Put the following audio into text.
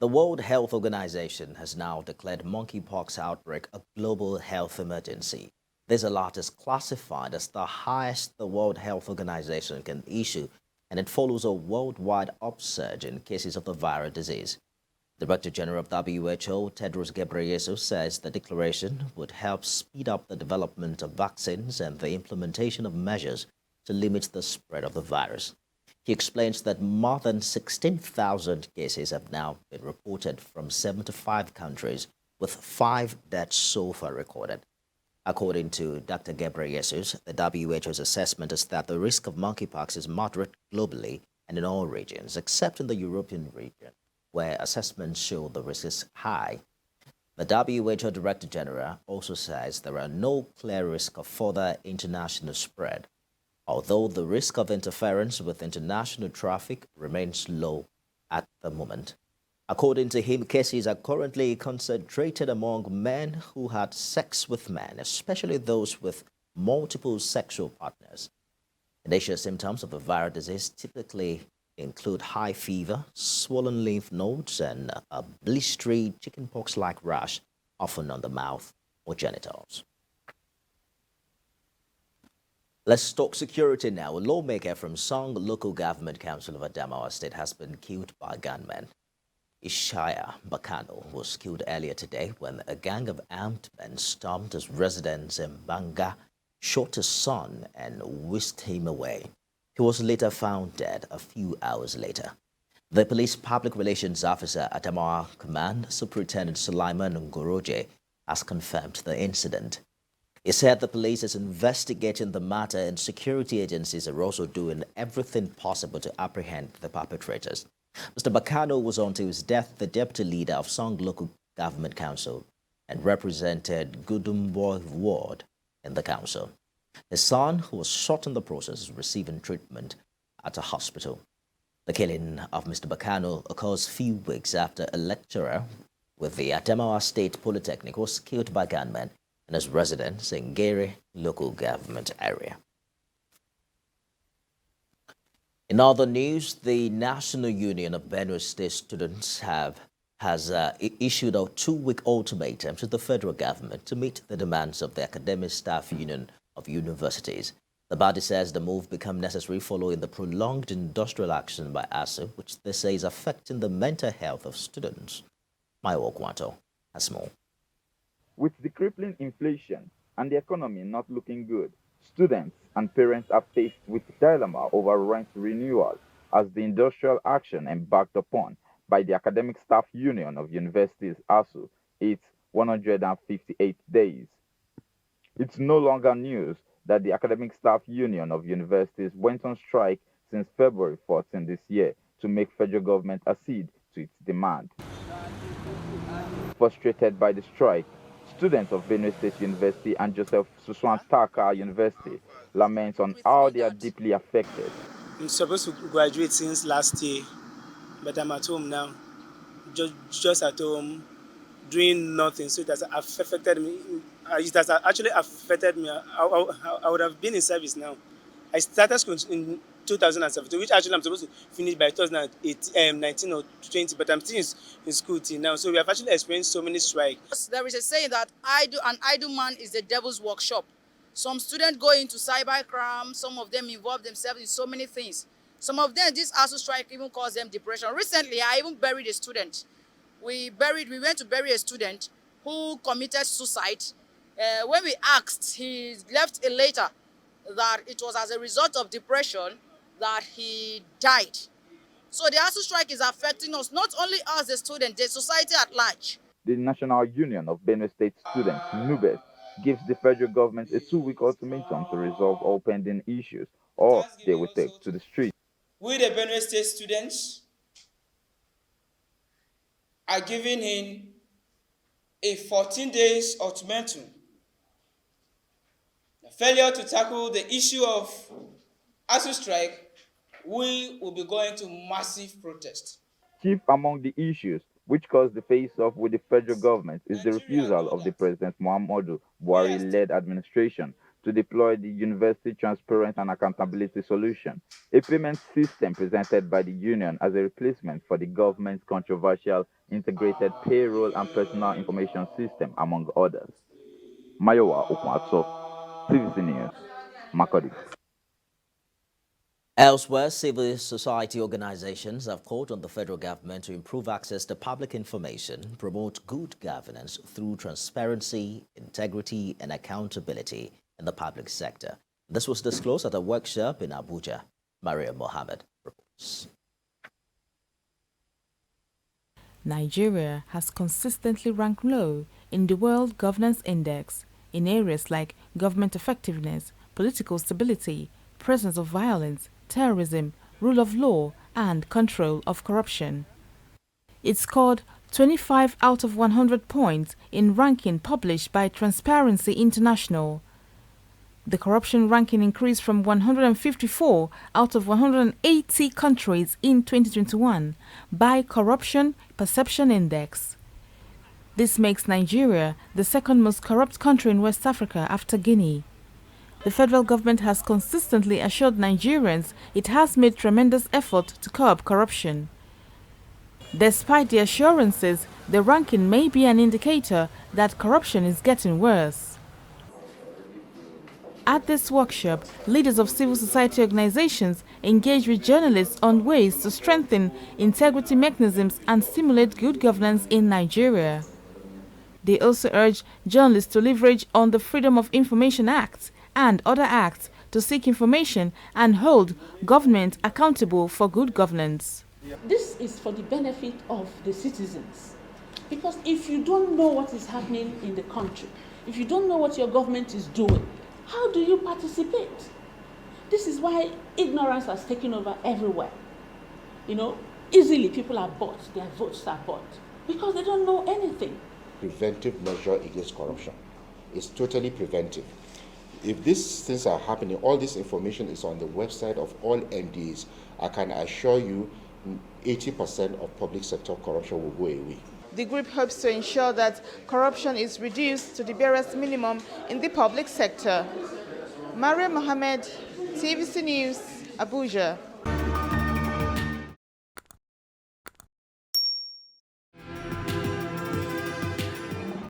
The World Health Organization has now declared monkeypox outbreak a global health emergency. This alert is classified as the highest the World Health Organization can issue, and it follows a worldwide upsurge in cases of the viral disease. Director General of WHO, Tedros Ghebreyesus, says the declaration would help speed up the development of vaccines and the implementation of measures to limit the spread of the virus. He explains that more than 16,000 cases have now been reported from 75 countries, with 5 deaths so far recorded. According to Dr. Ghebreyesus, the WHO's assessment is that the risk of monkeypox is moderate globally and in all regions, except in the European region, where assessments show the risk is high. The WHO Director General also says there are no clear risk of further international spread, although the risk of interference with international traffic remains low at the moment. According to him, cases are currently concentrated among men who had sex with men, especially those with multiple sexual partners. Initial symptoms of the viral disease typically include high fever, swollen lymph nodes, and a blistery chickenpox-like rash, often on the mouth or genitals. Let's talk security now. A lawmaker from Song Local Government Council of Adamawa State has been killed by gunmen. Ishaya Bakano was killed earlier today when a gang of armed men stormed his residence in Bannga, shot his son, and whisked him away. He was later found dead a few hours later. The police public relations officer at Adamawa Command, Superintendent Sulaiman Ngoroje, has confirmed the incident. He said the police is investigating the matter and security agencies are also doing everything possible to apprehend the perpetrators. Mr. Bakano was until his death the deputy leader of Song Local Government Council and represented Gunmen ward in the council. His son, who was shot in the process, is receiving treatment at a hospital. The killing of Mr. Bakano occurs few weeks after a lecturer with the Adamawa State Polytechnic was killed by gunmen in his residence in Gere local government area. In other news, the National Union of Benue State Students has issued a 2-week ultimatum to the federal government to meet the demands of the Academic Staff Union of Universities. The body says the move became necessary following the prolonged industrial action by ASUU, which they say is affecting the mental health of students. Maiwo Kwanto has more. With the crippling inflation and the economy not looking good, students and parents are faced with dilemma over rent renewal as the industrial action embarked upon by the Academic Staff Union of Universities ASUU its 158 days. It's no longer news that the Academic Staff Union of Universities went on strike since February 14 this year to make federal government accede to its demand. Frustrated by the strike, students of Benue State University and Joseph Suswan Taka University lament on how they are deeply affected. I'm supposed to graduate since last year, but I'm at home now, just at home, doing nothing. So it has affected me. It has actually affected me. I would have been in service now. I started school in 2017, which actually I'm supposed to finish by 2019 or 20, but I'm still in school till now. So we have actually experienced so many strikes. There is a saying that an idle man is the devil's workshop. Some students go into cybercrime, some of them involve themselves in so many things. Some of them, this ASUU strike even caused them depression. Recently, I even buried a student. We went to bury a student who committed suicide. When we asked, he left a letter that it was as a result of depression that he died. So the ASUU strike is affecting us, not only us, the students, the society at large. The National Union of Benue State Students, NUBES, gives the federal government a 2-week ultimatum to resolve all pending issues, or they will take to the streets. We, the Benue State students, are giving in a 14 days ultimatum. The failure to tackle the issue of ASUU strike, we will be going to massive protest. Chief among the issues which caused the face-off with the federal government is the refusal of the President Muhammadu Buhari-led administration to deploy the University Transparent and Accountability Solution, a payment system presented by the union as a replacement for the government's controversial integrated payroll and personal information system, among others. Mayowa Okwatso, CVC News, Makodi. Elsewhere, civil society organizations have called on the federal government to improve access to public information, promote good governance through transparency, integrity, and accountability in the public sector. This was disclosed at a workshop in Abuja. Maria Mohammed reports. Nigeria has consistently ranked low in the World Governance Index in areas like government effectiveness, political stability, presence of violence, terrorism, rule of law, and control of corruption. It scored 25 out of 100 points in ranking published by Transparency International. The corruption ranking increased from 154 out of 180 countries in 2021 by Corruption Perception Index. This makes Nigeria the second most corrupt country in West Africa after Guinea. The federal government has consistently assured Nigerians it has made tremendous effort to curb corruption. Despite the assurances, the ranking may be an indicator that corruption is getting worse. At this workshop, leaders of civil society organizations engaged with journalists on ways to strengthen integrity mechanisms and stimulate good governance in Nigeria. They also urged journalists to leverage on the Freedom of Information Act and other acts to seek information and hold government accountable for good governance. This is for the benefit of the citizens, because if you don't know what is happening in the country, if you don't know what your government is doing, how do you participate? This is why ignorance has taken over everywhere. Easily people are bought, their votes are bought, because they don't know anything. Preventive measure against corruption. It's totally preventive. If these things are happening, all this information is on the website of all MDs. I can assure you 80% of public sector corruption will go away. The group hopes to ensure that corruption is reduced to the barest minimum in the public sector. Maria Mohammed, TVC News, Abuja.